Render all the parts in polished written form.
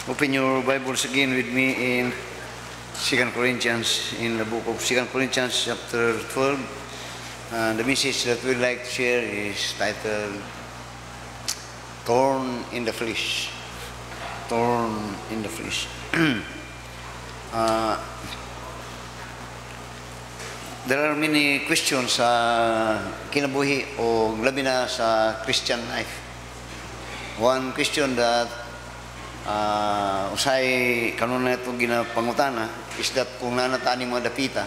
Open your Bibles again with me in 2 Corinthians, in the book of 2 Corinthians chapter 12. The message that we'd like to share is titled, Thorn in the Flesh. Thorn in the Flesh. There are many questions sa kinabuhi o labi na sa Christian life. One question that usay kanon na ito ginapangutana is that kung nanataan yung mga dapita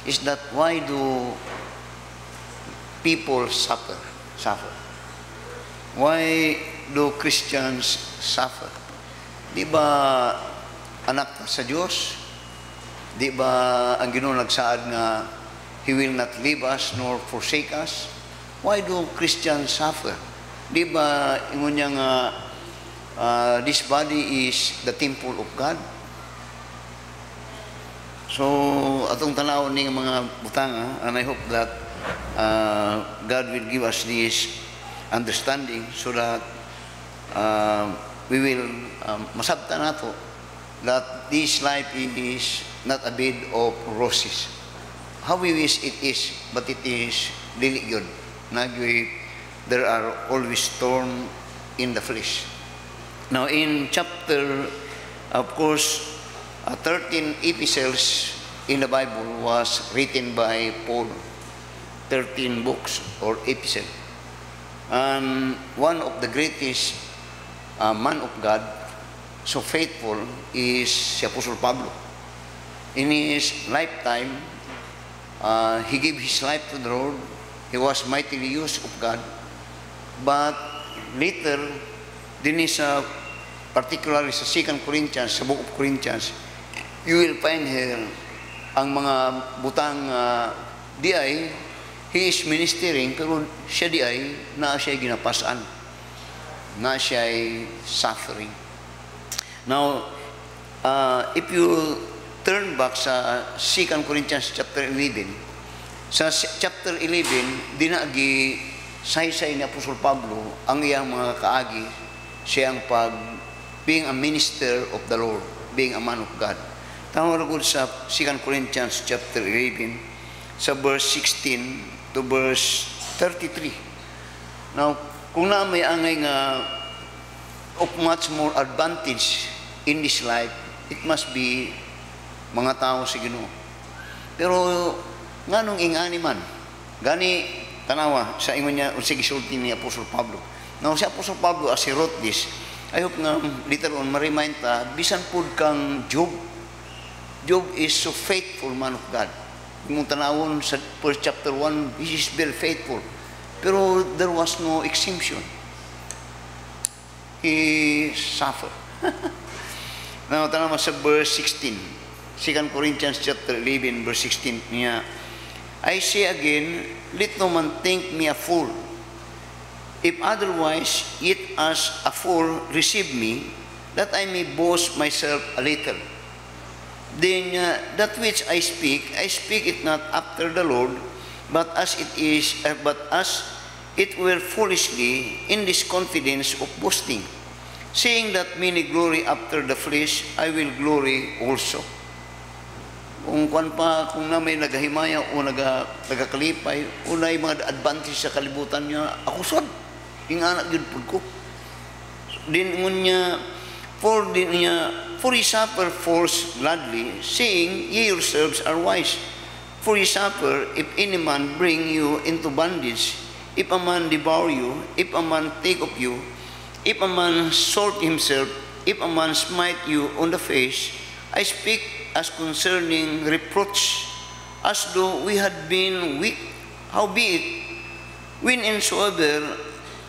is that why do people suffer? Why do Christians suffer? Di ba anak sa Diyos? Di ba ang Ginoo nagsaad nga He will not leave us nor forsake us? Why do Christians suffer? Di ba ingon niya nga this body is the temple of God? So atong tanaw ning mga butanga, and I hope that God will give us this understanding so that we will masabtan nato that this life is not a bed of roses. How we wish it is, but it is really good. There are always thorns in the flesh. Now in chapter, of course, 13 epistles in the Bible was written by Paul. 13 books or epistles. And one of the greatest man of God, so faithful, is si Apostle Pablo. In his lifetime, he gave his life to the Lord. He was mightily used of God. But later, din sa particularly sa 2 Corinthians, sa book of Corinthians, you will find here ang mga butang di ay he is ministering pero siya di ay na siya ginapasan, na siya ay suffering. Now, if you turn back sa 2 Corinthians chapter 11, sa chapter 11 dinagi saysay ni Apostol Pablo ang iyang mga kaagi siyang being a minister of the Lord, being a man of God. Tawag ko sa 2 Corinthians chapter 11 sa verse 16 to verse 33. Now, kung na may angay nga of much more advantage in this life, it must be mga tao sa Ginoo. Pero nganong ingani man, gani tanawa sa ingon niya unsay gisulti ni Apostol Pablo. Now, si Apostle Pablo, as he wrote this, I hope nga later on ma-remind ta, bisan pud kang Job. Job is so faithful man of God. Kung tanawon sa first chapter 1, he is very faithful. Pero there was no exemption. He suffered. Now, tanawa sa verse 16. 2 Corinthians chapter 11, verse 16 niya, I say again, let no man think me a fool. If otherwise, yet as a fool receive me, that I may boast myself a little. Then that which I speak it not after the Lord, but as it were foolishly in this confidence of boasting. Saying that many glory after the flesh, I will glory also. Kung na may nagahimaya o nagakalipay, o na mga advantage sa kalibutan niya, ako sod. Inganak yun po ko. Din niya, for ye suffer force gladly, saying, ye yourselves are wise. For ye suffer, if any man bring you into bondage, if a man devour you, if a man take of you, if a man sort himself, if a man smite you on the face, I speak as concerning reproach, as though we had been weak. Howbeit, whensoever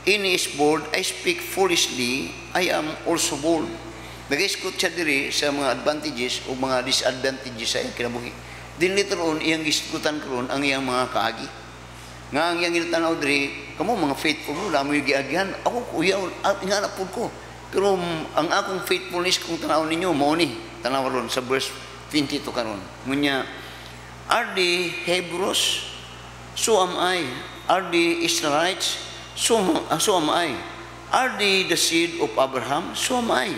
any is bold, I speak foolishly, I am also bold. Nag-iskot siya diri sa mga advantages o mga disadvantages sa iyang kinabuhi. Din later on, iyang iskutan karon ang iyang mga kaagi. Nga ang iyang inatanaw diri, kamo mga faithful mo, lamoy giagihan, ako kuya, inganap po ko. Pero ang akong faithfulness kung tanaw ninyo, mao ni, tanaw ron sa verse 22 karon. Ngunya, are the Hebrews? So am I. Are the Israelites? So am I. Are they the seed of Abraham? So am I.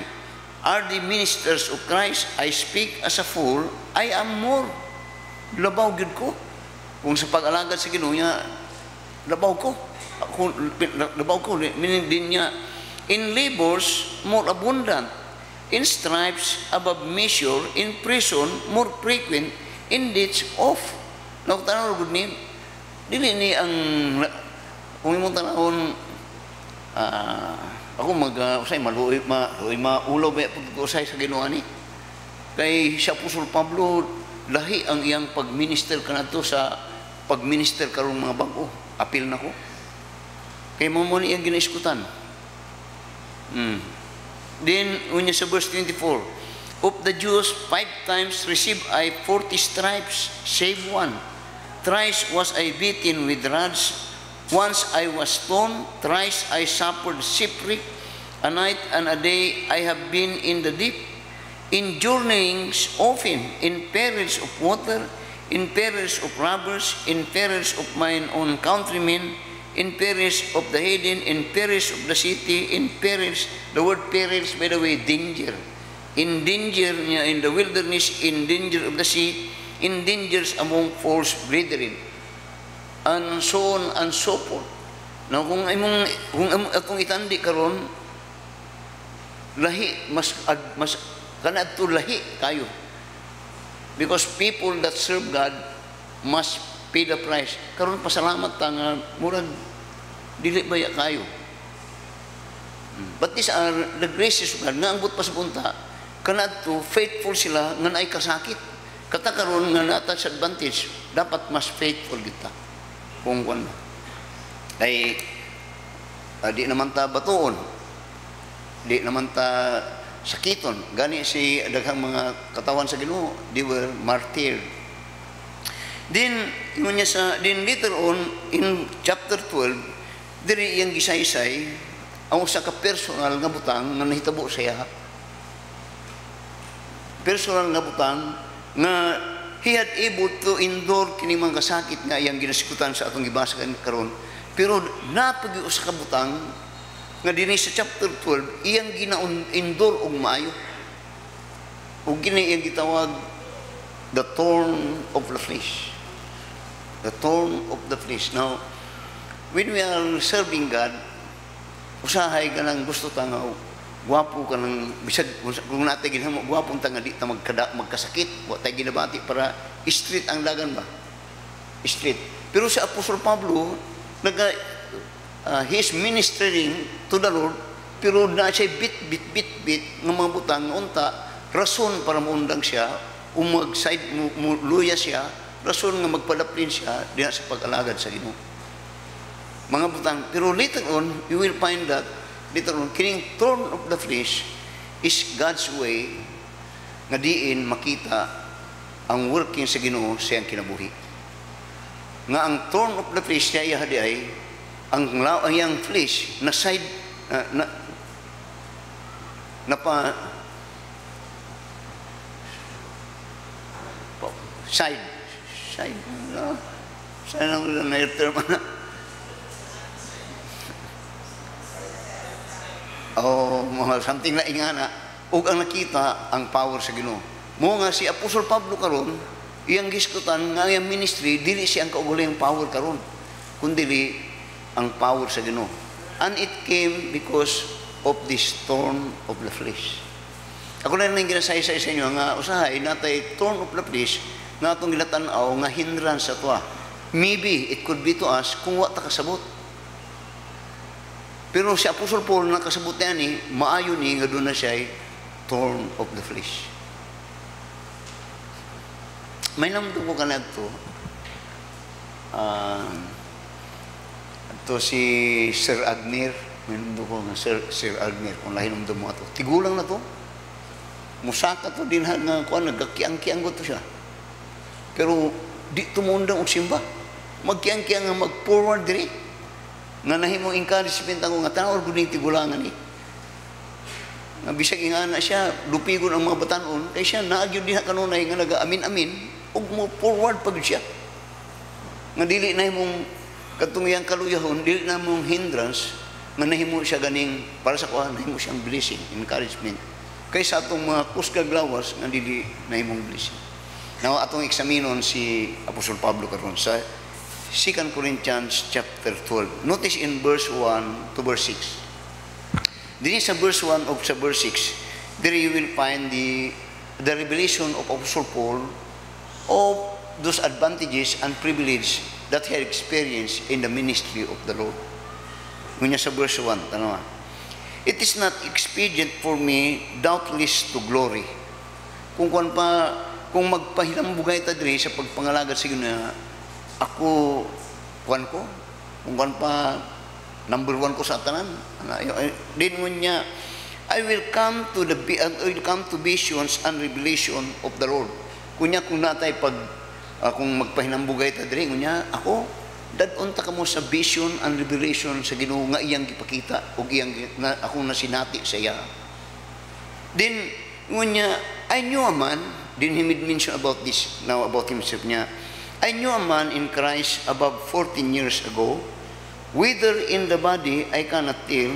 are the ministers of Christ. I speak as a fool, I am more. Labaw gid ko. Kung sa pag-alagad sa Ginoo niya, labaw ko. Labaw ko. Meaning din niya, in labors, more abundant. In stripes, above measure. In prison, more frequent. In deeds, off. Now, tanaw good name. Dili ni ang, kung imong tanawon, ako usay maluoy maulaw ba usay sa Ginoo ani kay si Apostol Pablo lahi ang iyang pagminister kanadto sa pagminister karong mga bag-o apil nako kay mo ni ang ginaiskutan. Then unya sa verse 24, of the Jews 5 times received I 40 stripes save one, thrice was I beaten with rods, once I was stoned, thrice I suffered shipwreck, a night and a day I have been in the deep, in journeyings often, in perils of water, in perils of robbers, in perils of mine own countrymen, in perils of the heathen, in perils of the city, in perils, the word perils, by the way, danger, in danger in the wilderness, in danger of the sea, in dangers among false brethren, and so on and so forth. Now, kung atong itandi karon lahi mas kanadto lahi kayo, because people that serve God must pay the price. Karon pasalamat ta nga murag dili baya kayo. But these are the graces of God nga ambot pa sa punta kanadto faithful sila nga naay kasakit. Kata karon nga nata sa advantage dapat mas faithful kita. Kung ay di naman ta batuon, di naman ta sakiton, gani si daghang mga katawan sa Ginoo, they were martyred. Then later on in chapter 12 diri iyang gisaysay ang usa ka personal nga butang nga nahitabo siya, personal nga butang nga he had able to endure kini mga kasakit nga iyang ginasikutan sa atong gibasa karon. Pero napagi usa ka butang nga dinhi sa chapter 12 iyang gina-endure og maayo. Ug kini iyang gitawag the thorn of the flesh. The thorn of the flesh. Now, when we are serving God, usahay ka nang gusto ta nga gwapo ka ng bisag kung natin ginamo gwapong tanga di ta magkasakit wa tay ginabati para street ang dagan ba street. Pero si Apostol Pablo he is ministering to the Lord pero na siya bit ng mga butang unta rason para muundang siya mag-side luya siya rason nga magpadaplin siya diha sa pag-alagad sa Ginoo mga butang. Pero later on you will find that later on, kining thorn of the flesh is God's way nga diin makita ang working sa Ginoo sa iyang kinabuhi. Nga ang thorn of the flesh siya hadi ay ang iyang flesh na side side sana na term na something na ingana ug ang nakita ang power sa Ginoo. Mo nga si Apostol Pablo karon iyang giskutan nga iyang ministry dili siyang kaugaling power karon kundi ang power sa Ginoo. And it came because of this thorn of the flesh. Ako na nang ginasaysay sa inyo nga usahay natay thorn of the flesh nga atong ginatan-aw nga hindrance sa tuwa. Maybe it could be to us kung wa ta kasabot. Pero si Apostol Paul nakasabot ni maayo ni nga doon na siya thorn of the flesh. May namdo ko kanad to. Ito si Sir Agner. May namdo ko nga Sir Agner. Kung lahi namdo mo ito. Tigulang na to. Musaka to din nga kuan nagkiang-kiang ko to siya. Pero di tumundang og simba. Magkiang-kiang nga mag-forward diri. Nga nahimong encouragement ako nga tanaw gud ning tigulangan ni. Nga bisag ingana siya lupigon ang mga batan-on kay siya naagyud diha kanunay nga naga-amin-amin ug mo forward pag siya. Nga dili na himong kadtong iyang kaluyahon, dili na mong hindrance nga nahimo siya ganing para sa kuha nahimo siyang blessing, encouragement kaysa atong mga kusgag lawas nga dili nahimong blessing. Now atong eksaminon si Apostol Pablo karon sa 2 Corinthians chapter 12. Notice in verse 1 to verse 6. Dini sa verse 1 of sa verse 6, there you will find the revelation of Apostle Paul of those advantages and privileges that he had experienced in the ministry of the Lord. Ngunya sa verse 1, tanawa. It is not expedient for me doubtless to glory. Kung magpahilambugay ta diri sa pagpangalagad sa Ginoo, ako kung pa number 1 ko sa tanan. Din ngunya, I will come to visions and revelation of the Lord. Kunya kung natay kung magpahinambugay ta diri ngunya, ako dadon ta kamo sa vision and revelation sa Ginoo nga iyang gipakita ug iyang akong nasinati sa iya. Then ngunya, I knew a man, then he made mention about this now about himself niya. I knew a man in Christ above 14 years ago, whether in the body I cannot tell,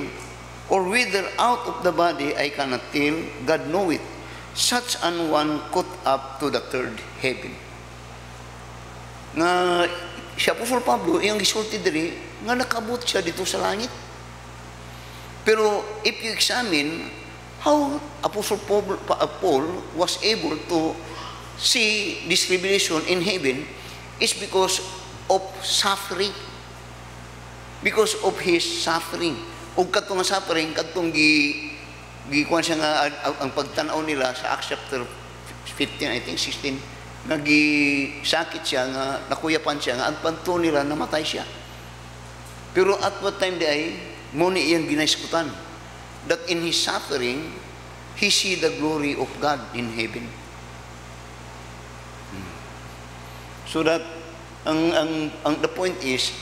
or whether out of the body I cannot tell, God knoweth. Such an one caught up to the third heaven. Nga si Apostol Pablo, iyang gisulti diri, nga nakabot siya dito sa langit. Pero if you examine how Apostle Paul was able to see this revelation in heaven, is because of suffering. Because of his suffering. O katong suffering, katong gikuan siya nga ang pagtanaw nila sa Acts chapter 15, I think 16, nagisakit siya, nga nakuyapan siya, nga ang panto nila, namatay siya. Pero at what time day, muna iyang ginaiskutan, that in his suffering, he see the glory of God in heaven. So that the point is,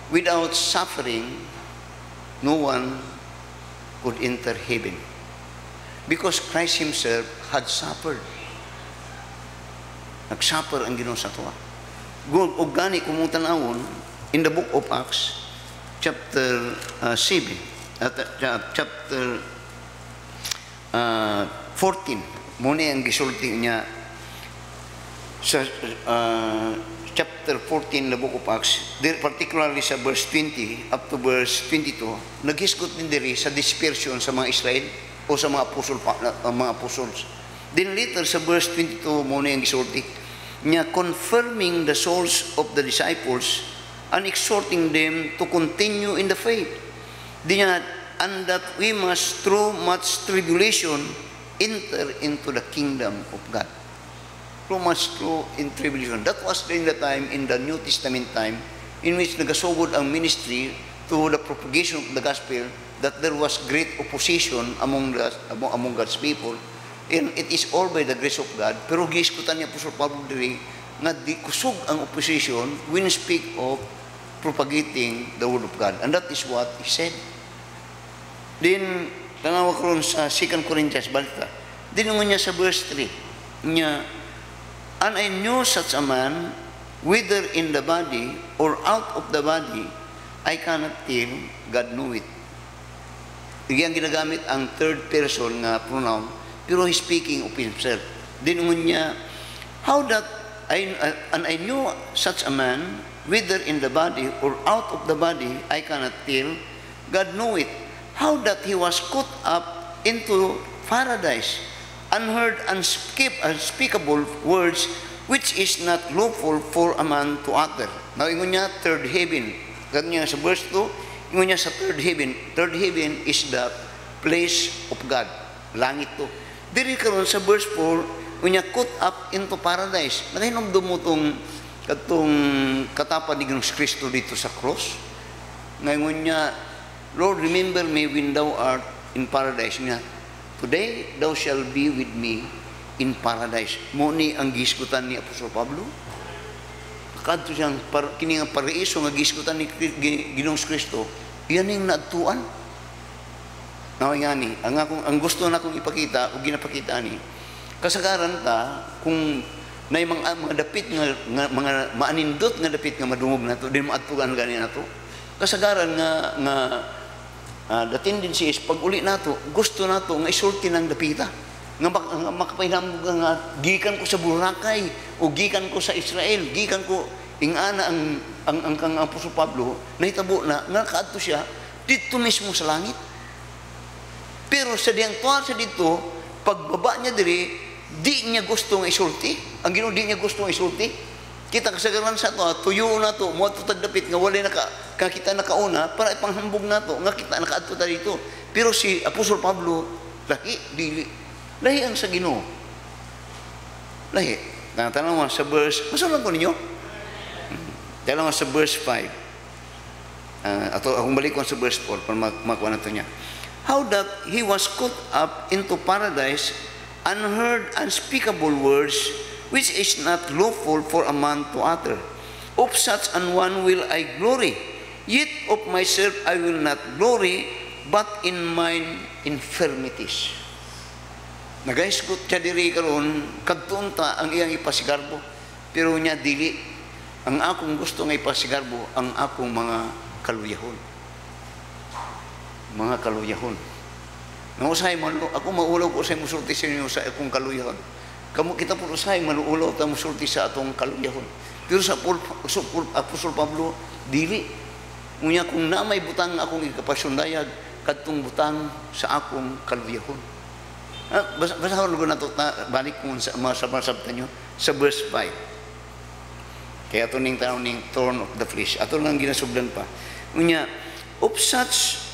without suffering, no one could enter heaven, because Christ himself had suffered. Nagsuffer ang Ginoo sa tuwa. Ug gani kung mong tanawon in the book of Acts chapter 7 chapter 14, muna ang gisulti niya sa chapter 14 the book of Acts, there, particularly sa verse 20 up to verse 22, naghisgot din diri sa dispersion sa mga Israel o sa mga apostles. Then later sa verse 22 muna yung gisulti niya, confirming the souls of the disciples and exhorting them to continue in the faith. Dinya, and that we must through much tribulation enter into the kingdom of God. Through much in tribulation. That was during the time, in the New Testament time, in which nagasugod ang ministry to the propagation of the gospel, that there was great opposition among God's people, and it is all by the grace of God. Pero giiskutan niya po sa Pablo diri nga di kusog ang opposition when speak of propagating the word of God, and that is what he said. Then tanawa ko ron sa 2 Corinthians balita. Dinungon niya sa verse 3 niya, and I knew such a man, whether in the body or out of the body, I cannot tell, God knew it. Iyang ginagamit ang third person nga pronoun, pero he's speaking of himself. Dinungon niya, and I knew such a man, whether in the body or out of the body, I cannot tell, God knew it. How that he was caught up into paradise, and heard unspeakable words which is not lawful for a man to utter. Now, ingon niya, third heaven. Ganyan niya sa verse 2, ingon niya sa third heaven. Third heaven is the place of God. Langit to. Diri karon sa verse 4, ingon niya, caught up into paradise. Nakahinomdum mo katong katapad ni Ginoong Kristo dito sa cross. Ngayon niya, Lord, remember me when thou art in paradise. Niya, today thou shall be with me in paradise. Muni ang giskutan ni Apostol Pablo. Kadto siyang kini nga paraiso nga giskutan ni Ginoong Kristo. Iyan yung naadtuan. Naway nga ang gusto na kong ipakita o ginapakita ni, kasagaran ta kung na mga dapit nga mga maanindot nga dapit nga madungog nato din maadtuan gani nato. Kasagaran nga the tendency is pag uli nato, gusto nato nga isulti ng dapita. Nga makapahinam nga gikan ko sa Boracay o gikan ko sa Israel, gikan ko ingana ang kang Apostol Pablo, nahitabo na nga kaadto siya dito mismo sa langit. Pero sa diyang tuwa sa dito, pagbaba niya diri, di niya gusto nga isulti. Ang Ginoo di niya gusto nga isulti. Kita kasagaran sa to, tuyo na to, mo to tagdapit nga wala kita nakauna para ipanghambog nato nga kita nakaadto ta dito. Pero si Apostol Pablo lahi ang sa Ginoo. Lahi. Tanaw sa verse, masunod ko ninyo? Tanaw sa verse 5. Ato akong balik ko sa verse 4 para makuha nato niya. How that he was caught up into paradise and heard unspeakable words which is not lawful for a man to utter. Of such an one will I glory, yet of myself I will not glory, but in mine infirmities. Nagaisgot siya diri karon kadtunta ang iyang ipasigarbo, pero niya dili ang akong gusto nga ipasigarbo ang akong mga kaluyahon. Mga kaluyahon. Nga usay ako maulaw ko usay musulti sa inyo sa akong kaluyahon. Kamu kita po usay manuulaw ta musulti sa atong kaluyahon. Pero sa Apostol Pablo dili. Unya kung na may butang akong ikapasyundayag kadtong butang sa akong kaluyahon. Basahon ko na ito, balik ko sa mga sabta nyo, sa verse 5. Kaya ito ning tanaw ning thorn of the flesh. Ato lang ginasublan pa. Unya, of such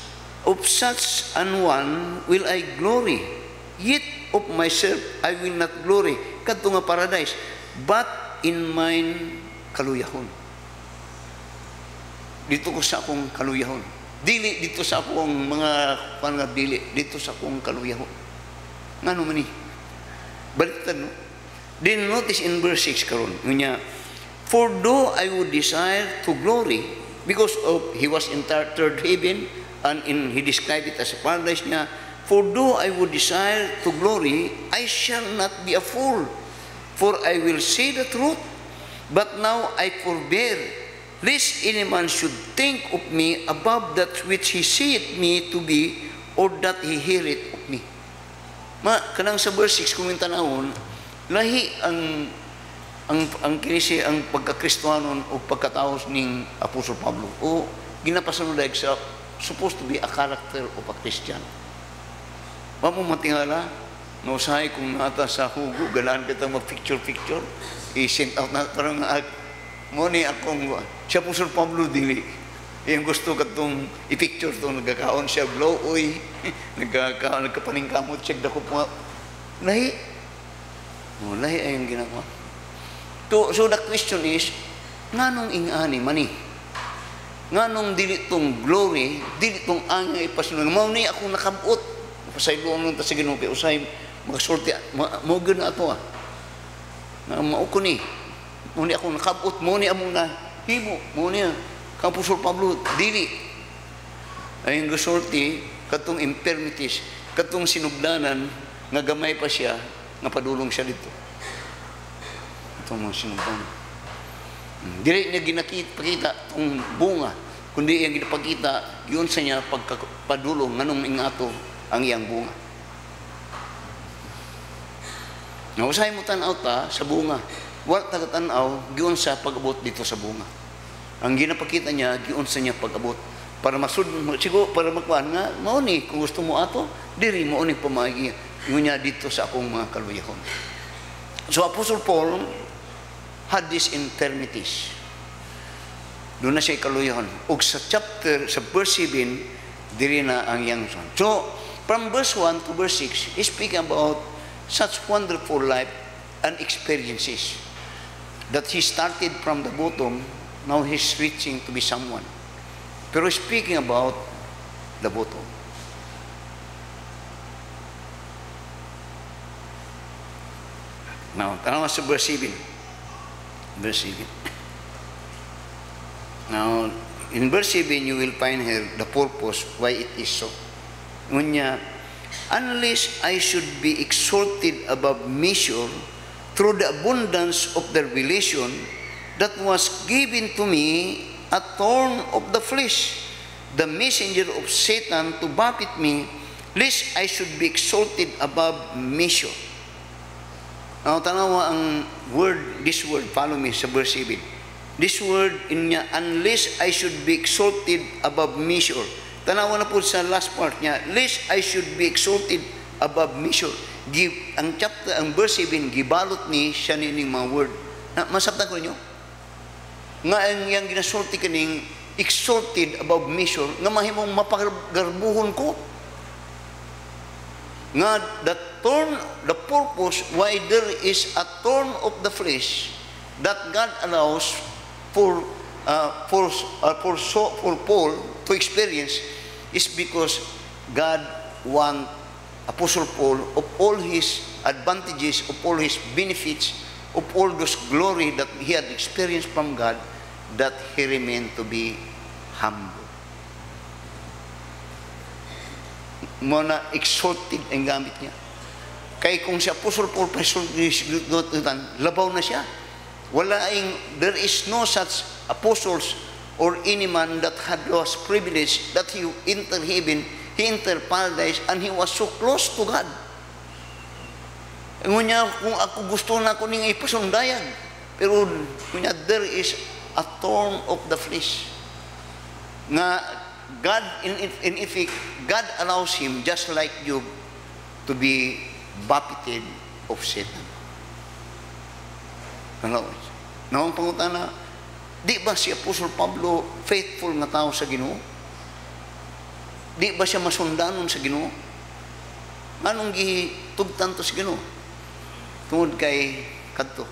an one will I glory, yet of myself I will not glory. Kadto nga paradise, but in mine kaluyahon. Dito ko sa akong kaluyahon. Dili dito sa akong mga dili dito sa akong kaluyahon. Nga naman ni? Baliktad, no? Then notice in verse 6 karon, niya, for though I would desire to glory, because of he was in third heaven, and he described it as a paradise niya, for though I would desire to glory, I shall not be a fool, for I will say the truth, but now I forbear, lest any man should think of me above that which he seeth me to be, or that he heareth of me. Kanang sa verse 6 kung tanawon, lahi ang kinisi ang pagkakristohanon o pagkataos ning Apostol Pablo o ginapasunod sa supposed to be a character of a Christian. Wa mo matingala no usahay kung nata sa hugo galaan kita mag-picture i-send out na parang mo ni akong si Apostol Pablo dili. Yung gusto katong i-picture to nagkakaon siya blow oy nagkapaningkamot check dako po lahi ay yung ginagawa. So the question is nganong ingani mani nganong dili tong glory dili tong angay pasunod mao ni ako nakabot pasayloon nung ta sa Ginoo usay magasulti mo gyud ato na mao ko ni mo ni ako nakabot mo ni among na himo mo ni Apostol Pablo, dili. Ay ang gusulti, katong infirmities, katong sinugdanan, nga gamay pa siya, nga padulong siya dito. Itong mga sinugdanan. Dili niya ginakita itong bunga, kundi yung ginapagkita, yun sa niya pagpadulong, nganong ingato ang iyang bunga. Nausahay mo tanaw ta sa bunga. Wala tagatanaw, yun sa pag-abot dito sa bunga. Ang ginapakita niya, giun sa niya pag-abot. Para siguro, para magkuhan nga, mauni, kung gusto mo ato, diri mauni pamagi. Yun niya dito sa akong mga kaluyahon. So, Apostle Paul had these infirmities. Doon na siya kaluyahon. O sa chapter, sa verse 7, diri na ang yang son. So, from verse 1 to verse 6, he's speaking about such wonderful life and experiences that he started from the bottom. Now he's reaching to be someone. Pero speaking about the bottom. Now, tanaw sa verse 7. Verse 7. Now, in verse 7, you will find here the purpose why it is so. Ngunya, unless I should be exalted above measure through the abundance of the revelation that was given to me a thorn of the flesh, the messenger of Satan to buffet me, lest I should be exalted above measure. Now, tanawa ang this word, follow me sa verse 7. This word in niya, unless I should be exalted above measure. Tanawa na po sa last part niya, lest I should be exalted above measure. Ang verse 7, gibalot ni siya nining mga word. Masabtan ko ninyo? Nga ang ginasulti kaning exalted above measure, nga mahimong mapagarbuhon ko. Nga the purpose why there is a thorn of the flesh that God allows for Paul to experience is because God want Apostle Paul, of all his advantages, of all his benefits, of all those glory that he had experienced from God, that he remained to be humble. Muna exalted ang gamit niya. Kaya kung si Apostle Paul labaw na siya. There is no such apostles or any man that had lost privilege that he entered heaven, he entered paradise, and he was so close to God. Ngunya, kung ako gusto na ako ning ipasundayan, pero ngunya, there is a thorn of the flesh. Nga, God, in effect, God allows him, just like Job, to be buffeted of Satan. Naong pangutana, di ba si Apostol Pablo faithful nga tao sa Ginoo? Di ba siya masundanon sa Ginoo? Anong gitugtan to sa Ginoo? Tungod kay kadto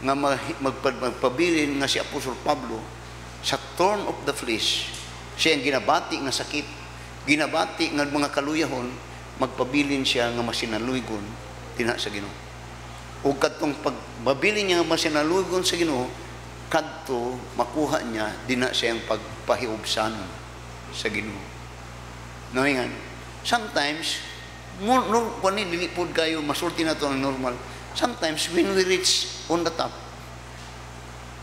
nga magpabilin nga si Apostol Pablo sa thorn of the flesh, siya ang ginabati nga sakit, ginabati nga mga kaluyahon, magpabilin siya nga masinaluygon tina sa Ginoo. O kadtong pagbabilin niya nga masinaluygon sa Ginoo, kadto makuha niya dina siyang pagpahiubsanon sa Ginoo. Naingan, sometimes kani dilipod kayo masulti na to ang normal. Sometimes when we reach on the top,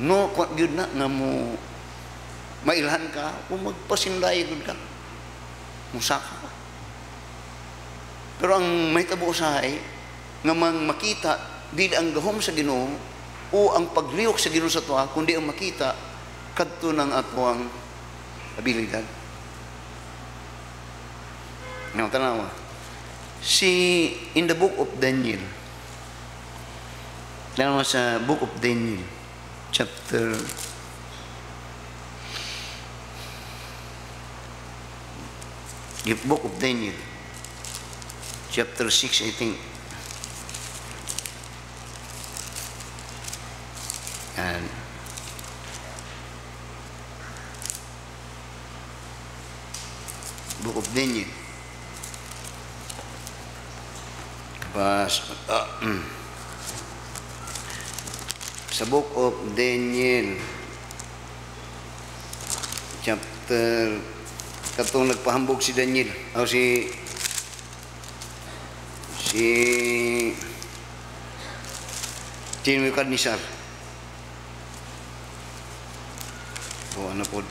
yun na nga mo mailhan ka o magpasinday gud ka, musaka ka. Pero ang may tabo usahay nga makita di ang gahom sa Ginoo o ang paglihok sa Ginoo sa tuwa, kundi ang makita kadto ng atuang abilidad. Now, tanawa. In the book of Daniel, tanawa sa book of Daniel, chapter the book of Daniel, chapter 6, I think. And book of Daniel. Sa book of Daniel, chapter, katong nagpahambog si Daniel, o si Nebukadnezar. Ano po?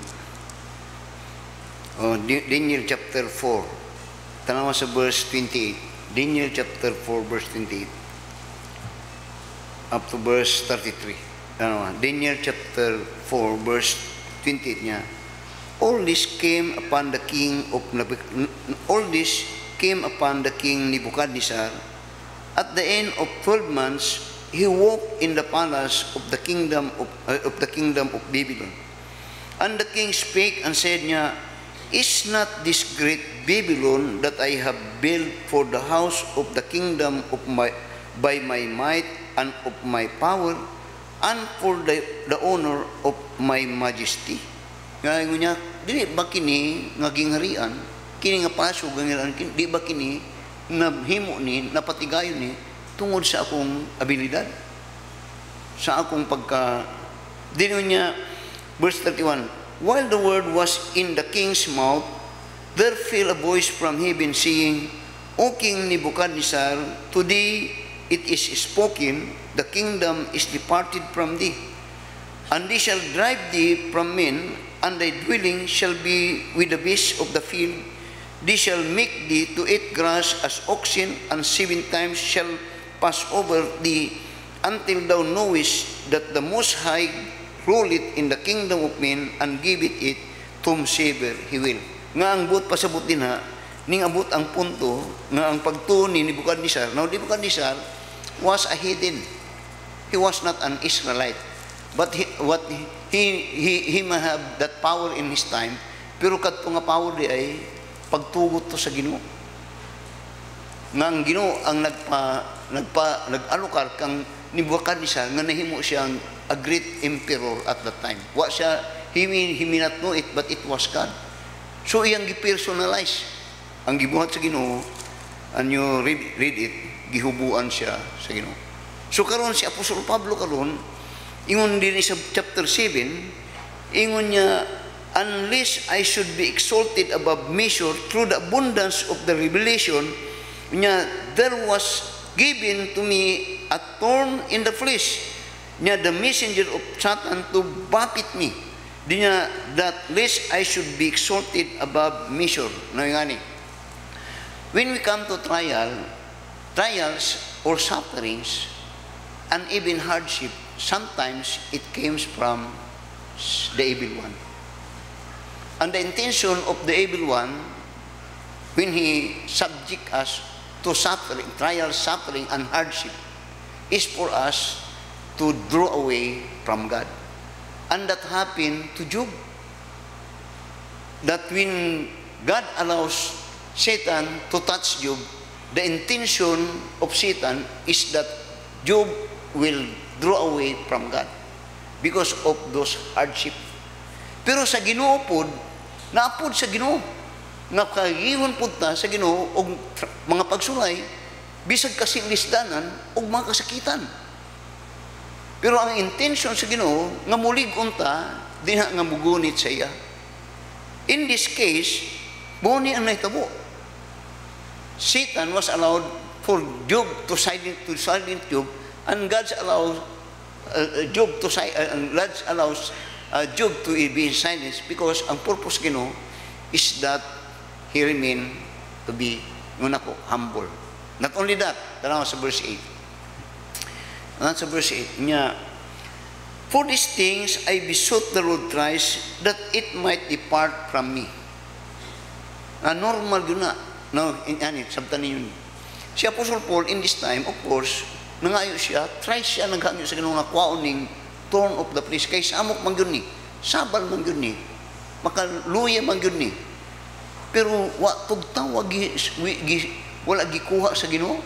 Daniel chapter 4. Tanawa sa verse 28. Daniel chapter 4 verse 28. Up to verse 33. Tanawa. Daniel chapter 4 verse 28 niya. All this came upon the king Nebuchadnezzar. At the end of 12 months, he walked in the palace of the kingdom of Babylon. And the king spake and said niya, is not this great Babylon that I have built for the house of the kingdom of by my might and of my power, and for the honor of my majesty? Ngayon niya, di ba kini nga gingharian, kini nga paso gingharian, di ba kini nahimo ni, napatigayon ni, tungod sa akong abilidad, sa akong pagka, di niya, verse 31, while the word was in the king's mouth, there fell a voice from heaven saying, O King Nebuchadnezzar, to thee it is spoken, the kingdom is departed from thee, and they shall drive thee from men, and thy dwelling shall be with the beasts of the field. They shall make thee to eat grass as oxen, and 7 times shall pass over thee, until thou knowest that the Most High ruleth in the kingdom of men, and giveth it to whomsoever he will. Nga ang buot pasabot din ha, ning abot ang punto, nga ang pagtuon ni Nebuchadnezzar. Now, Nebuchadnezzar was a heathen. He was not an Israelite. But he may have that power in his time, pero kadto nga power di ay pagtugot to sa Ginoo. Nga ang Ginoo ang nag-alokar kang Nebuchadnezzar nga nahimo siyang a great emperor at that time. Wa siya, he may not know it, but it was God. So iyang gi-personalize ang gibuhat sa Ginoo, and you read it, gihubuan siya sa Ginoo. So karon si Apostol Pablo karon ingon din sa chapter 7, ingon niya, unless I should be exalted above measure through the abundance of the revelation, niya, there was given to me a thorn in the flesh, niya, the messenger of Satan to buffet me. Di niya, that lest I should be exalted above measure. No, ngani. When we come to trials or sufferings, and even hardship, sometimes it comes from the evil one. And the intention of the evil one, when he subject us to suffering, trial, suffering, and hardship, is for us to draw away from God. And that happened to Job. That when God allows Satan to touch Job, the intention of Satan is that Job will draw away from God because of those hardship. Pero sa Ginoo pod, naapod sa Ginoo, nakagihon pod ta sa Ginoo og mga pagsulay, bisag kasilisdanan og mga kasakitan. Pero ang intention sa Ginoo nga mulig-on ta diha nga mugunit sa iya. In this case, boni ang nahitabo. Satan was allowed for Job to silent Job, and God allows Job to be in silence, because ang purpose Ginoo is that he remain to be humble. Not only that, tanaw sa verse 8. Sa verse 8 niya, for these things I besought the Lord thrice, that it might depart from me. Normal yun na. No, sabtan ninyo. Si Apostle Paul in this time, of course, nangayo siya, thrice siya naghamyo sa Ginoo nga kwaon ning thorn of the flesh, kay samok man gyud ni, sabal man gyud ni, makaluya man gyud ni. Pero wa tugtaw wala gikuha sa Ginoo.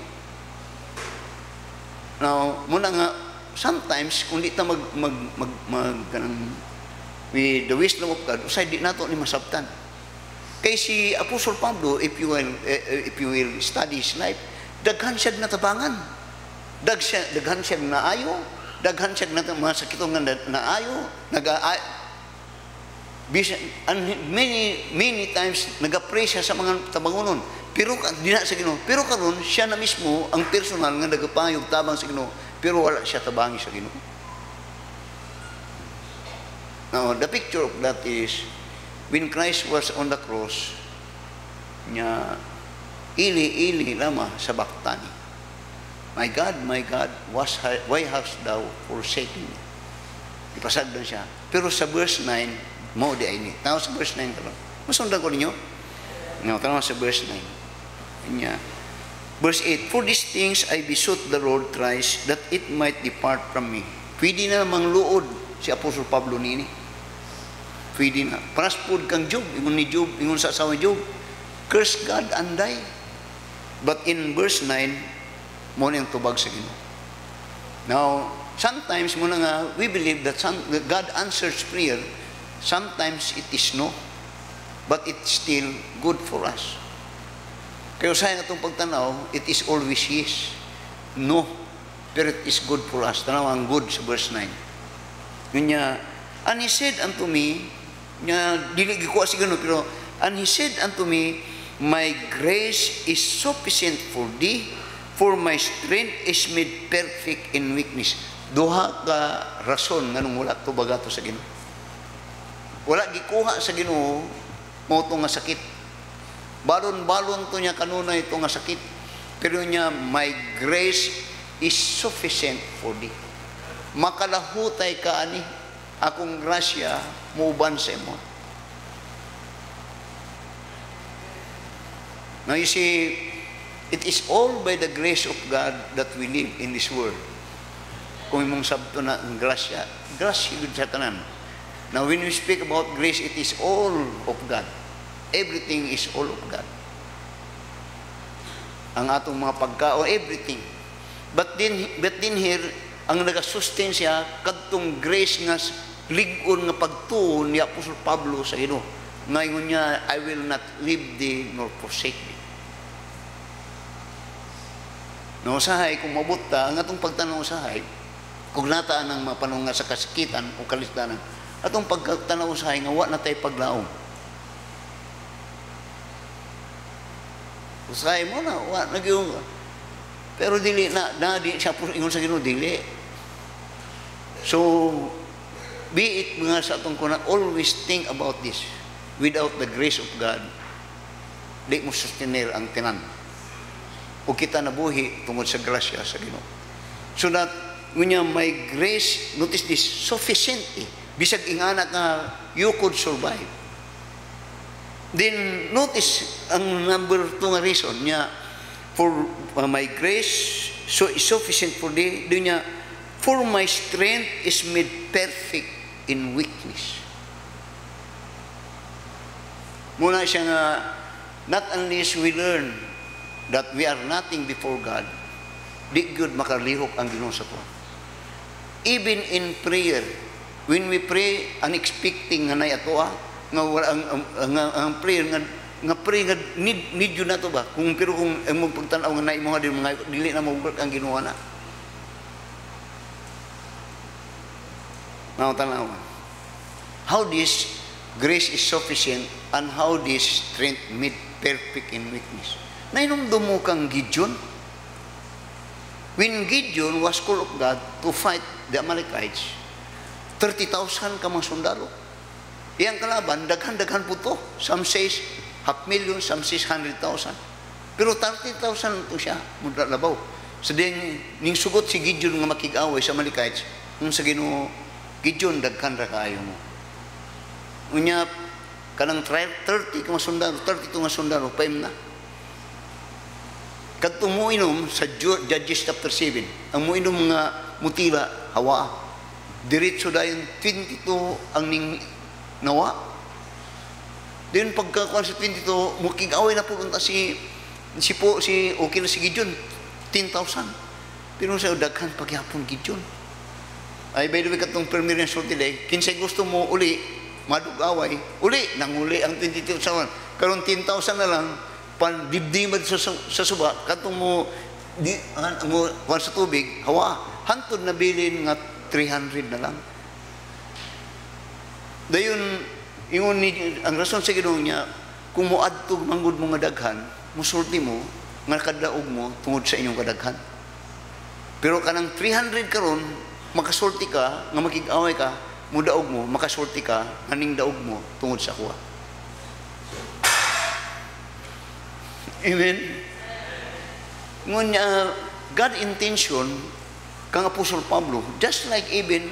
Now, muna nga sometimes kung di ta with the wisdom of God, usay di nato ni masabtan. Kay si Apostle Pablo, if you will study his life, daghan siya natabangan. Daghan siya naayo, daghan siya mga sakitong naayo, and many times nag-pray siya sa mga tabangonon. Pero di na sa Ginoo. Pero karon siya na mismo ang personal nga nagapayog tabang sa Ginoo, pero wala siya tabangi sa Ginoo. Now, the picture of that is when Christ was on the cross, niya ili lama sa baktani. My God, why hast thou forsaken me? Ipasagdan siya. Pero sa verse 9, mo di ay ni. Tanaw sa verse 9 karon. Masundan ko ninyo. No, tanaw sa verse 9. Niya. Verse 8, for these things I besought the Lord thrice, that it might depart from me. Pwede na mangluod si Apostol Pablo nini. Pwede na. Paraspod kang Job, ingon ni Job, ingon sa asawa Job, curse God and die. But in verse 9, mo nang tubag sa Ginoo. Now, sometimes muna nga, we believe that God answers prayer. Sometimes it is no, but it's still good for us. Kaya sa itong pagtanaw, it is always yes. No, pero it is good for us. Tanaw ang good sa verse 9. Ganyan, and he said unto me, dili gikuha si Ginoo, pero, and he said unto me, my grace is sufficient for thee, for my strength is made perfect in weakness. Duha ka rason nga nung wala to bagato sa Ginoo. Wala gikuha sa Ginoo mo ito nga sakit. Balon-balon to niya kanunay ito nga sakit. Pero niya, my grace is sufficient for thee. Makalahutay ka ani, akong grasya muuban sa imo. Now you see, it is all by the grace of God that we live in this world. Kung imong sabto na ang grasya, grasya yun sa tanan. Now when we speak about grace, it is all of God. Everything is all of God. Ang atong mga pagkaon, everything. But then here, ang nagasustain siya, kadtong grace nga ligon nga pagtuon ni Apostol Pablo sa Ginoo. Ngayon niya, I will not leave thee nor forsake thee. No, usahay, kung mabuta, ang atong pagtanaw usahay, kung nataan ang mapanong nga sa kasikitan o kalistanan, atong pagtanaw usahay, nga wa na tayo paglaong. Usahay mo na, wa, nagyong, pero dili na, di siya po ingon sa Ginoo, dili. So, be it mga sa atong kuna, always think about this. Without the grace of God, di mo sustenir ang tinan. O kita nabuhi tungod sa grasya sa Ginoo. So that, ngunya, my grace, notice this, sufficient eh. Bisag ingana ka, you could survive. Then, notice, ang number 2 nga reason niya, for my grace, so is sufficient for thee, doon niya, for my strength is made perfect in weakness. Muna siya nga, not unless we learn that we are nothing before God, di good makalihok ang Ginoo sa tuwa. Even in prayer, when we pray, unexpecting nga na atoa, nga ang prayer nga pray nga need yun na to ba? Pero kung ang pagtanaw nga na imo nga dili na mag-work ang Ginoo na. Now tanaw. How this grace is sufficient and how this strength made perfect in weakness. Nainumdum mo kang Gideon? When Gideon was called of God to fight the Amalekites, 30,000 ka mga sundalo. Iyang kalaban, daghan-daghan po to. Some says 500,000, some says 100,000. Pero 30,000 to siya, labaw. So din, ning sugot si Gideon nga makig-away sa Amalekites, kung sa Ginoo, Gideon, daghan ra kaayo mo. Unya, kanang 30 ka mga sundalo, 32 nga sundalo, paim na. Kadto mo inom sa Judges chapter 7, ang mo inom nga mutila, hawa. Diretso dayon 22 ang ning nawa. Then pagkakuan sa 22, mukig-away na pupunta si okay na si Gideon, 10,000. Pero sa daghan pagyapon Gideon. Ay, by the way, katong premier sulti day, kinsay gusto mo uli, madug-away, uli, nanguli ang 22,000. Karon 10,000 na lang, pandibdimad sa suba, katong mo kuan sa tubig, hawa, hantod na bilin nga 300 na lang. Dayon, ang rason sa Ginoo niya, kung moadtog manggod mo nga daghan, musulti mo, nga kadaog mo, tungod sa inyong kadaghan. Pero kanang 300 karon, makasulti ka, nga makig-away ka, mudaog mo, makasulti ka, aning daog mo, tungod sa kuha. Amen? Ngunya, God intention, kang Apostol Pablo, just like even,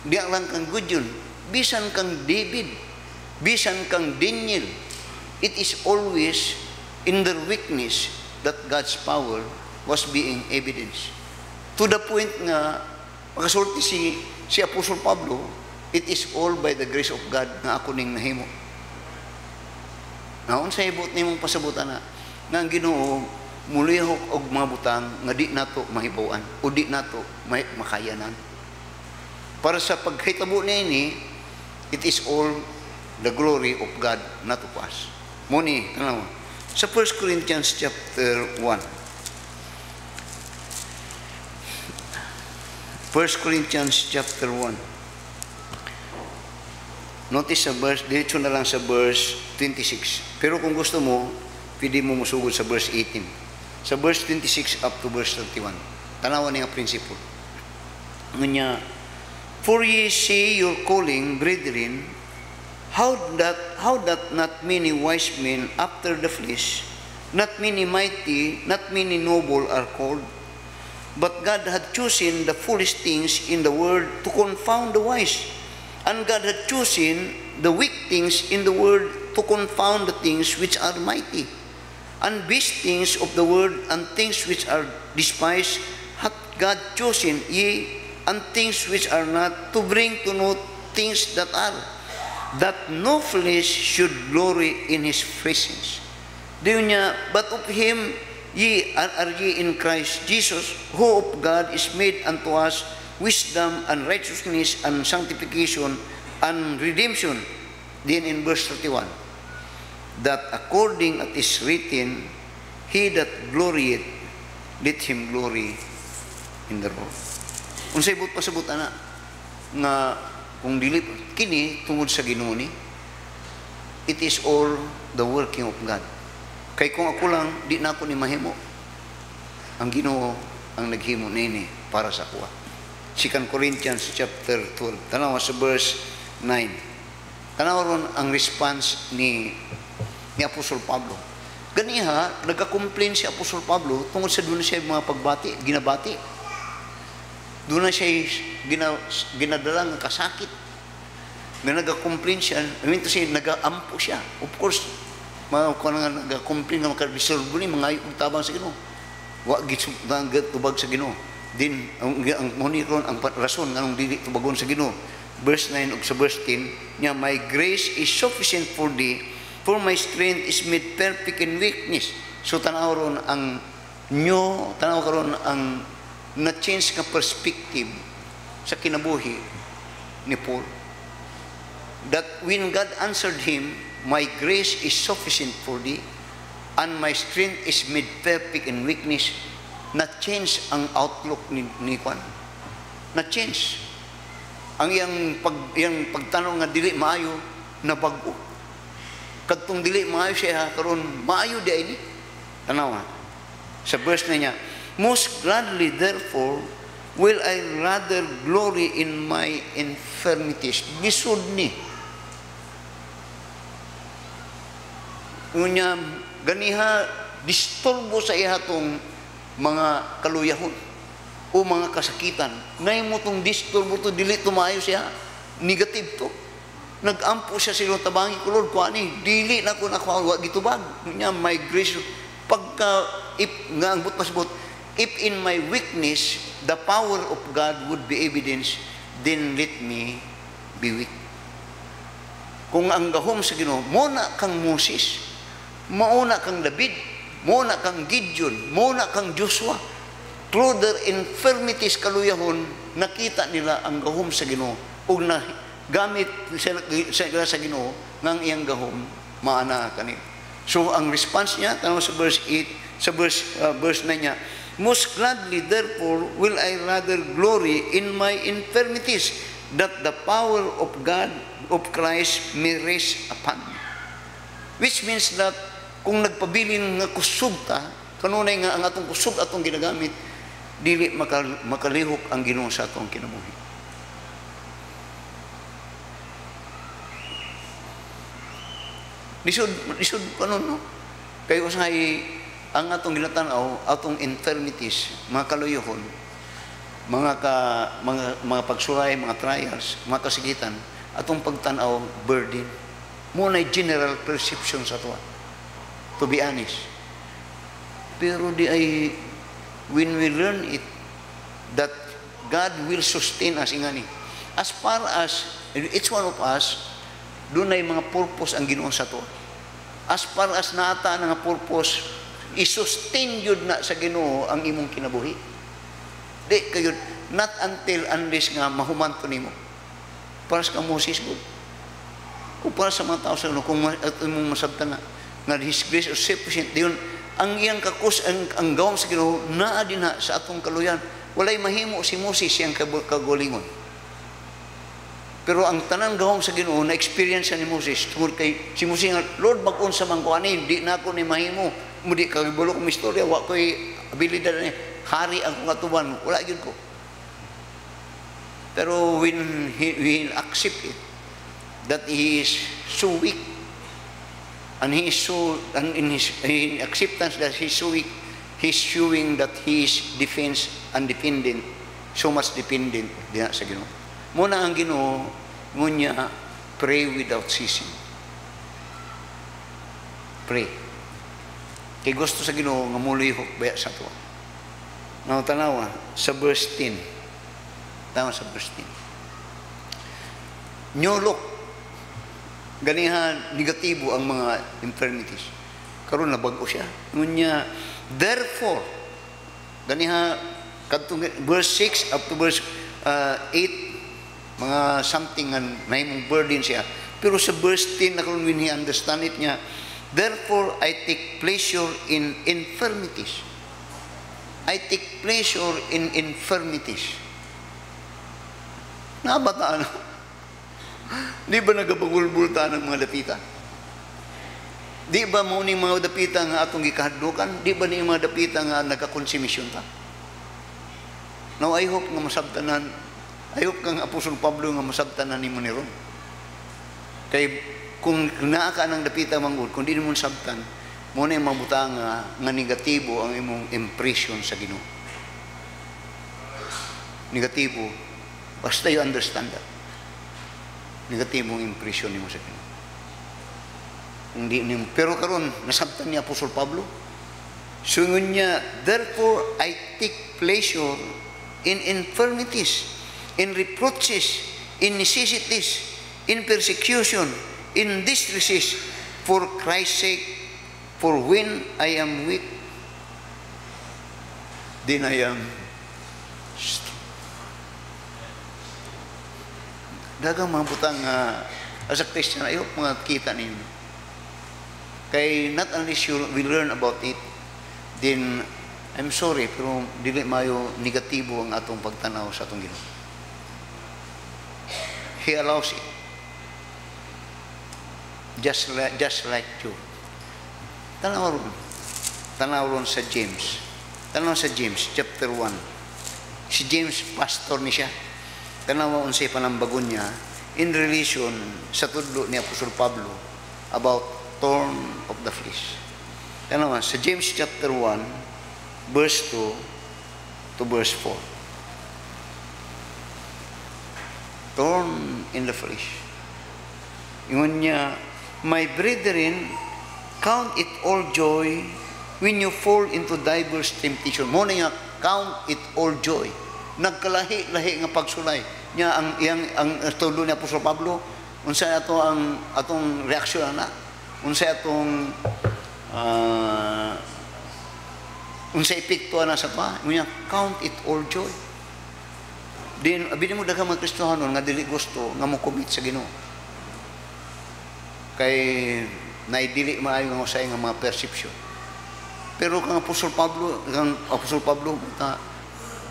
di lang kang Gideon, bisan kang David, bisan kang Daniel, it is always in their weakness that God's power was being evidenced. To the point nga, makasulti si Apostol Pablo, it is all by the grace of God nga ako ning nahimo. Naon sa ibot nimong pasabutan na, nga ang Ginoo, mulihok og mga butang nga di nato mahibawan o di nato makayanan. Para sa pagkahitabo niya ini, it is all the glory of God not of us. Muni, tanaw. Sa 1 Corinthians chapter 1. 1 Corinthians chapter 1. Notice sa verse, diretso na lang sa verse 26. Pero kung gusto mo, pwede mo musugod sa verse 18. Sa verse 26 up to verse 31. Tanawan niya principle. Ngunya, for ye see your calling, brethren, How that not many wise men after the flesh, not many mighty, not many noble are called? But God had chosen the foolish things in the world to confound the wise. And God had chosen the weak things in the world to confound the things which are mighty. And base things of the world and things which are despised hath God chosen, yea, and things which are not, to bring to naught things that are, that no flesh should glory in his presence. Diyon niya, but of him ye are ye in Christ Jesus, who of God is made unto us wisdom and righteousness and sanctification and redemption. Then in verse 31, that according as is written, he that glorieth, let him glory in the Lord. Unsay but pasabot ana nga kung dili kini tungod sa Ginoo ni, it is all the working of God. Kay kung ako lang, di na ako ni mahimo. Ang Ginoo ang naghimo nini para sa kuha. 2 Corinthians chapter 12. Tanawa sa verse 9. Tanawa ron ang response ni Apostol Pablo. Ganiha, nagka-complain si Apostol Pablo tungod sa doon siya mga pagbati, ginabati. Doon na siya ginadala ng kasakit. Na nagka-complain siya, I mean to say, nag-aampo siya. Of course, nag-complain nga makabisolve ni mga tabang sa Ginoo. Wa tubag sa Ginoo. Din ang monitoron ang rason nganong dili tubagon sa Ginoo. Verse 9 ug sa verse 10 nya, my grace is sufficient for thee, for my strength is made perfect in weakness. So tanaw ron ang tanaw karon ang na-change ka perspective sa kinabuhi ni Paul. That when God answered him, my grace is sufficient for thee, and my strength is made perfect in weakness, na-change ang outlook ni Juan. Na-change. Ang iyang pagtanong nga dili maayo, nabago. Kadtong dili maayo siya, karon maayo di ay ni. Tanawa, sa verse na niya, most gladly therefore will I rather glory in my infirmities. Lisod ni. Ngunya, ganiha, disturbo sa ihatong mga kaluyahon o mga kasakitan. Ngayon mo itong disturbo to, dili tumayo siya. Negative to. Nag-ampo siya sila tabangi ko, Lord, kuani, dili na ko nakuha, gitubag. Ngunya, my grace, pagka, nga ang but if in my weakness, the power of God would be evidence, then let me be weak. Kung ang gahom sa Ginoo, muna kang Moses, mauna kang David, mauna kang Gideon, mauna kang Joshua, through their infirmities kaluyahon, nakita nila ang gahom sa Ginoo, ug na gamit sila sa Ginoo ng iyang gahom, maana kanila. So ang response niya, tanong sa verse 8, sa verse 9 niya, most gladly therefore will I rather glory in my infirmities, that the power of God, of Christ may rest upon me. Which means that kung nagpabilin nga kusog ta, kanunay nga ang atong kusog atong ginagamit, dili makalihok ang Ginoo sa atong kinabuhi. Lisod kanon, no? Kaya usahay ang atong ginatanaw, atong infirmities, mga kaluyuhon, mga pagsulay, mga trials, mga kasigitan, atong pagtanaw, burden. Muna general perception sa tuwa. To be honest. Pero di ay, when we learn it, that God will sustain us, ingani. As far as, each one of us, doon ay mga purpose ang Ginoo sa tuwa. As far as naata nga purpose, i-sustain yun na sa Ginoo ang imong kinabuhi. Di kayo, not until unless nga mahumanto nimo. Para sa Moses good. O para sa mga tao sa Ginoo, kung imong masabtan na His grace is sufficient, yun, ang iyang kakus, ang gawang sa Ginoo, naa din na sa atong kaluyan. Walay mahimo si Moses siyang kagulingon. Pero ang tanang gawang sa Ginoo, na-experience ni Moses, tungkol kay si Moses nga, Lord, mag-on sa mangkuanin, di na ako ni mahimo. Mudi, kagibulo kong istorya, wa ko'y abilidad na hari ang kong atuban, wala yun ko. Pero when he accept it, that he is so weak, and he is so, and in acceptance that he is so weak, he's showing that he is defense and dependent, so much dependent diha sa Ginoo. Muna ang Ginoo ngunya, pray without ceasing. Pray. Kay gusto sa Ginoo nga mulihok baya sa to. Now tanawa sa verse 10. Tanawa sa verse 10. Nyolok ganihan negatibo ang mga infirmities. Karon nabago siya. Ngunya, therefore, ganiha kadtong verse 6 up to verse 8, mga something nga nahimong burden siya. Pero sa verse 10 na karon when he understand it niya, therefore I take pleasure in infirmities. I take pleasure in infirmities. Nabataan. Di ba nagabagulbulta ng mga dapita? Di ba mo ni mga dapita nga atong gikahadlukan? Di ba ni mga dapita nga nagkakonsumisyon ta? Now, I hope nga masabtanan, I hope kang Apostol Pablo nga masabtanan ni mo ni Ron. Kay kung naa ka ng dapita manggod, kung di mo sabtan, mo na yung mabuta nga negatibo ang imong impression sa Ginoo. Negatibo, basta you understand that. Negatibong impression nimo sa Ginoo. Hindi nimo, pero karon nasabtan ni Apostol Pablo. Sungon niya, therefore I take pleasure in infirmities, in reproaches, in necessities, in persecution, in distresses, for Christ's sake. For when I am weak, then I am strong. Dagang mga butang as a Christian, I hope mga kita ninyo. Kay not unless you will learn about it, then I'm sorry, pero dili mayo negatibo ang atong pagtanaw sa atong Ginoo. He allows it. Just like you. Tanaw ron sa James. Tanaw sa James, chapter 1. Si James, pastor ni siya. Tanaw unsay panambagon niya in relation sa tudlo ni Apostol Pablo about thorn of the flesh. Tanaw sa James chapter 1, verse 2 to verse 4. Thorn in the flesh. Ingon niya, my brethren, count it all joy when you fall into diverse temptation. Mo na nga, count it all joy. Nagkalahi-lahi nga pagsulay. Nya ang tulo ni Apostol Pablo, unsay ato ang atong reaksyon na, unsay atong unsay epekto na sa pa. Nya, count it all joy. Din abin mo daghang mga Kristohanon nga dili gusto nga mo commit sa Ginoo. Kay naidili maayo nga usay nga mga perception. Pero kang Apostol Pablo,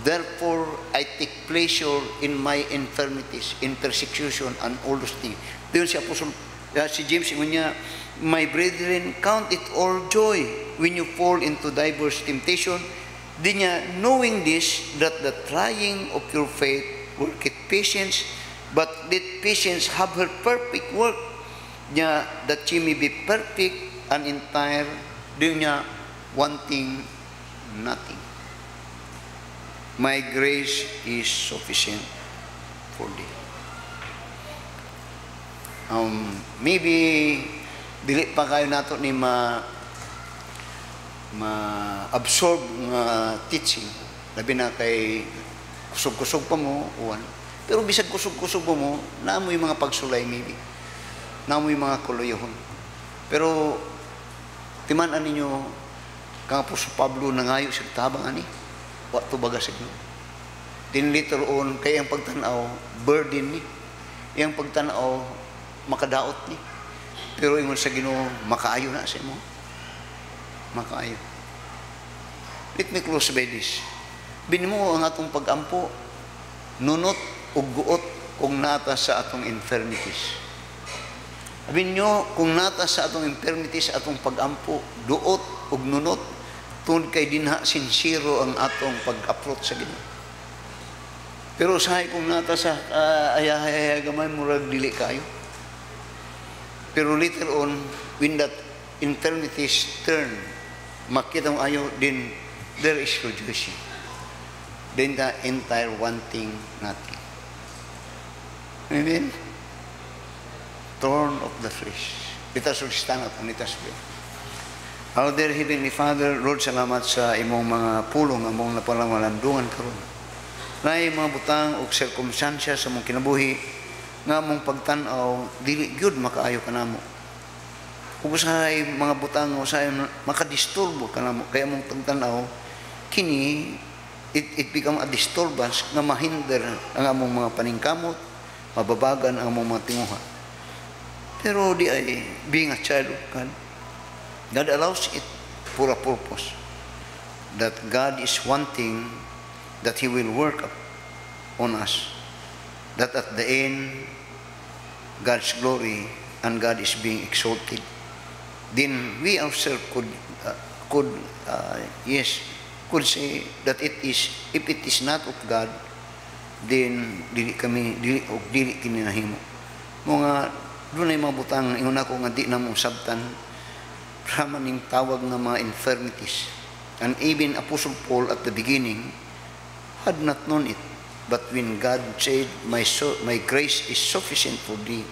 therefore I take pleasure in my infirmities, in persecution and all those things. Doon si Apostol, si James niya, my brethren, count it all joy when you fall into diverse temptation. Di niya, knowing this, that the trying of your faith worketh patience, but let patience have her perfect work, niya, that she may be perfect and entire, di niya, wanting nothing. My grace is sufficient for thee. Maybe dili pa kayo nato ni ma-absorb nga teaching. Labi na kay kusog-kusog pa mo, uwan. Pero bisag kusog-kusog pa mo, naamoy mga pagsulay maybe. Naamoy mga kuluyohon. Pero timan-an ninyo, kang Apostol Pablo nangayo sa tabang ani. Wa to baga sa Ginoo. Then later on, kay ang pagtanaw, burden ni. Yang pagtanaw, makadaot ni. Pero ingon sa Ginoo, makaayo na sa imo. Makaayo. Let me close by this. Binimo ang atong pag-ampo, nunot ug guot kung nata sa atong infirmities. Abin nyo, kung nata sa atong infirmities, atong pag-ampo, duot ug nunot, tungod kay dinha sincero ang atong pag-approach sa Ginoo. Pero usahay kung nata sa ayahay gamay murag dili kayo. Pero later on, when that infirmities turn, makita mo ayaw, then there is rejoicing. Then the entire wanting nothing. Amen? Thorn of the flesh. Let us all stand up and let us pray. Our dear Heavenly Father, Lord, salamat sa imong mga pulong, among napalamalandungan karon. Na mga butang o sirkumstansya sa mong kinabuhi, nga mong pagtanaw, dili gyud makaayo ka namo. Kung usahay mga butang, usahay makadisturbo ka namo, kaya mong pagtanaw, kini, it become a disturbance nga mahinder ang among mga paningkamot, mababagan ang among mga tinguha. Pero di ay, being a child of God, God allows it for a purpose. That God is wanting that He will work on us. That at the end, God's glory and God is being exalted. Then we ourselves could say that it is, if it is not of God, then dili kini nahimo. Mga doon ay mga butang ingon ako nga di na mong sabtan maning tawag ng mga infirmities. And even Apostle Paul at the beginning had not known it. But when God said, my grace is sufficient for thee,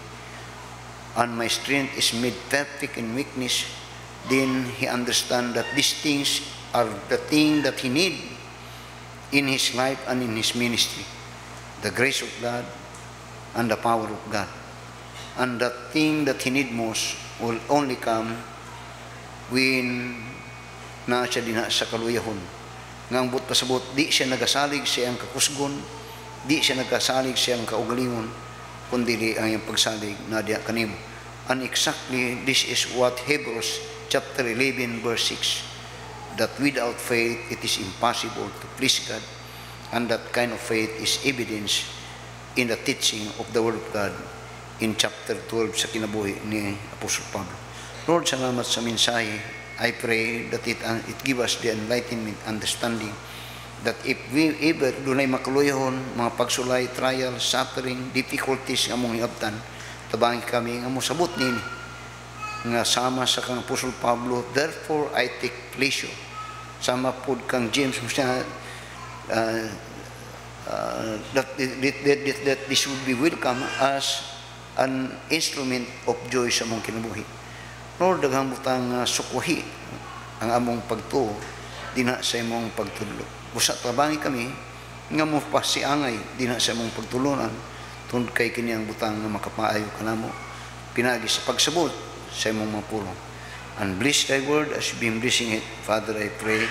and my strength is made perfect in weakness, then he understand that these things are the thing that he need in his life and in his ministry. The grace of God and the power of God. And the thing that he need most will only come when na siya din sa kaluyahon. Ngang but pasabot, di siya nagasalig siya ang kakusgon, di siya nagasalig siya ang kaugalingon, kundi ang pagsalig na diya kanimo. And exactly this is what Hebrews chapter 11 verse 6, that without faith it is impossible to please God, and that kind of faith is evidence in the teaching of the Word of God in chapter 12 sa kinabuhi ni Apostle Pablo. Lord, salamat sa mensahe. I pray that it give us the enlightenment, understanding, that if we ever dunay makaluyahon, mga pagsulay, trial, suffering, difficulties nga mong iabtan, tabangin kami nga mo sabot nini, nga sama sa kang Apostle Pablo, therefore I take pleasure. Sama po kang James, that this would be welcome as an instrument of joy sa mong kinabuhi. Lord, daghang butang sukwahi ang among pagtuo dina sa imong pagtudlo. Busa tabangi kami nga mo pasiangay dina sa imong pagtulunan tungod kay kini ang butang nga makapaayo kanamo pinagi sa pagsabot sa imong mga pulong. And bless thy word as you been blessing it. Father, I pray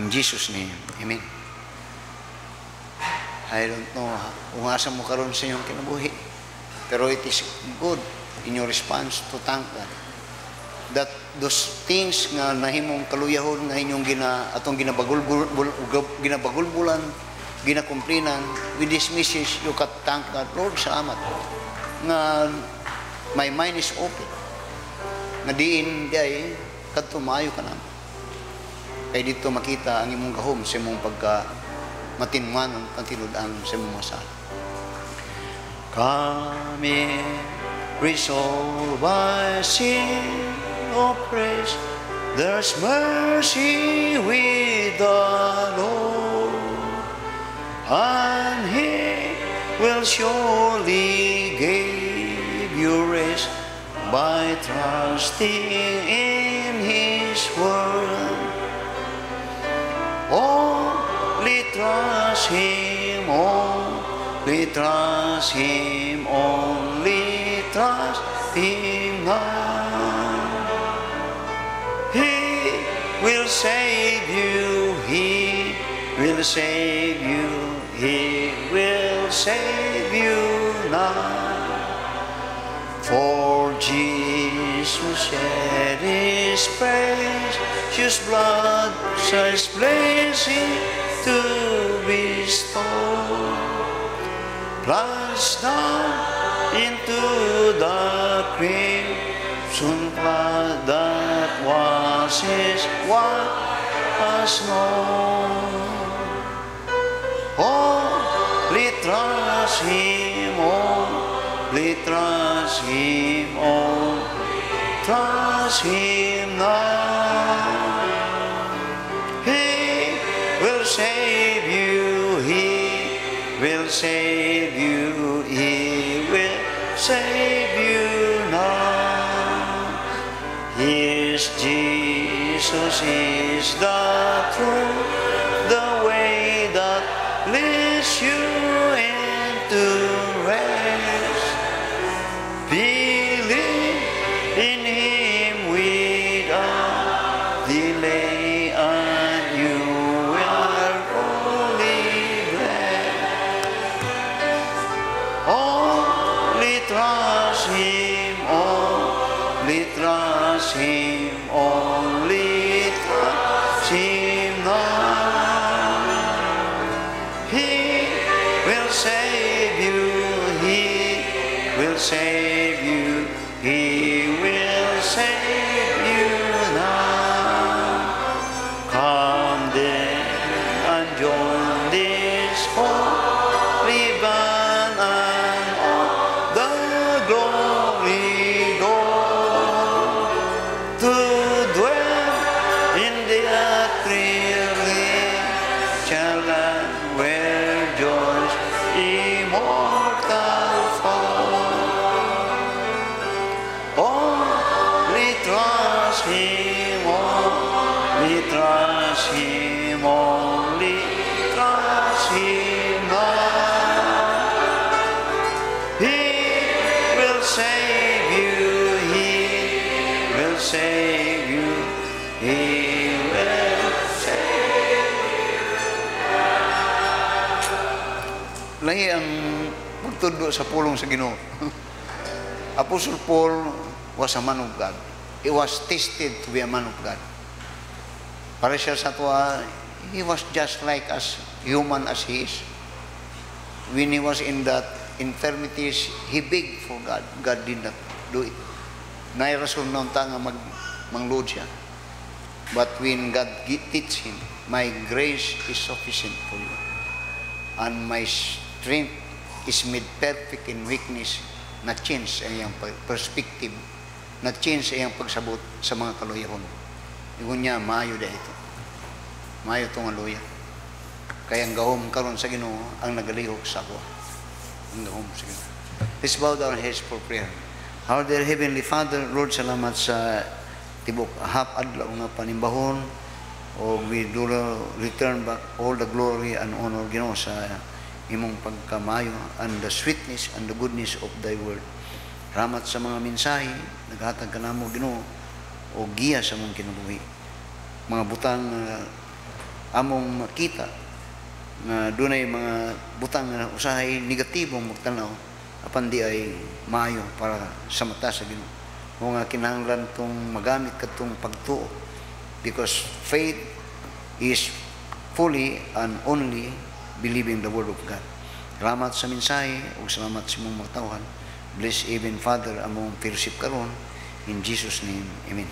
in Jesus' name. Amen. I don't know kung asa mo karon sa inyong kinabuhi, pero it is good in your response to thank God that those things nga nahimong kaluyahon nga inyong ginabagulbulan, ginakumplinan, with this message you can thank God. Lord, salamat nga my mind is open, nga diin ay kadtumayo ka naman kay dito makita ang imong gahom sa imong pagka matinmanon pantinud-an sa imong masal. Kami resolve by sin oppressed, there's mercy with the Lord, and He will surely give you rest by trusting in His word. Only trust Him, only trust Him, only trust Him now. He will save you, He will save you, He will save you now. For Jesus shed His precious blood, such blessing to bestow, plunged down into the crimson flood that washes white as snow. Only trust Him, only trust Him, only trust Him now. He will save you, He will save you, He will save you now. Yes, Jesus is the truth, the way that leads you into rest. Believe in Him without delay, and you will fully blessed. Only trust Him, only trust Him, only trust Him now. He will save you, He will save you, He will save you now. Come then and join this holy band and all the glory go to dwell in the thrilling land where joys immortal fall. Only trust Him, only trust Him, only trust Him now. He will save you, He will save you, He will save you. Lahi ang pagtudo sa pulong sa Ginoo. Apostle Paul was a man of God. He was tested to be a man of God. Para siya sa tuwa, he was just like us, human as he is. When he was in that infirmities, he begged for God. God did not do it. Nairason na unta nga manglood siya. But when God teach him, my grace is sufficient for you, and my strength is made perfect in weakness. Na-change ang iyang perspective, na-change ang iyang pagsabot sa mga kaluyahon. Iyon niya, maayo dahil ito. Maayo itong aluya. Kaya ang gahom karon sa Ginoo ang nagalihok sa ako. Ang gahom sa Ginoo. Let's bow down our heads for prayer. Our dear Heavenly Father, Lord, salamat sa tibok hap-adlaw nga panimbahon, o we do return back all the glory and honor, Ginoo, sa imong pagkamayo and the sweetness and the goodness of thy word. Ramat sa mga mensahe naghatag ka namo, Ginoo, o giya sa mong kinabuhi. Mga butang among makita na dunay mga butang na usahay negatibong magtanaw, apan di ay maayo para sa mata sa Ginoo. Mo nga kinahanglan tong magamit katong pagtuo, because faith is fully and only believing the word of God. Salamat sa mensahe ug salamat sa imong mga tawhan. Bless even Father among fellowship karon, in Jesus name, amen.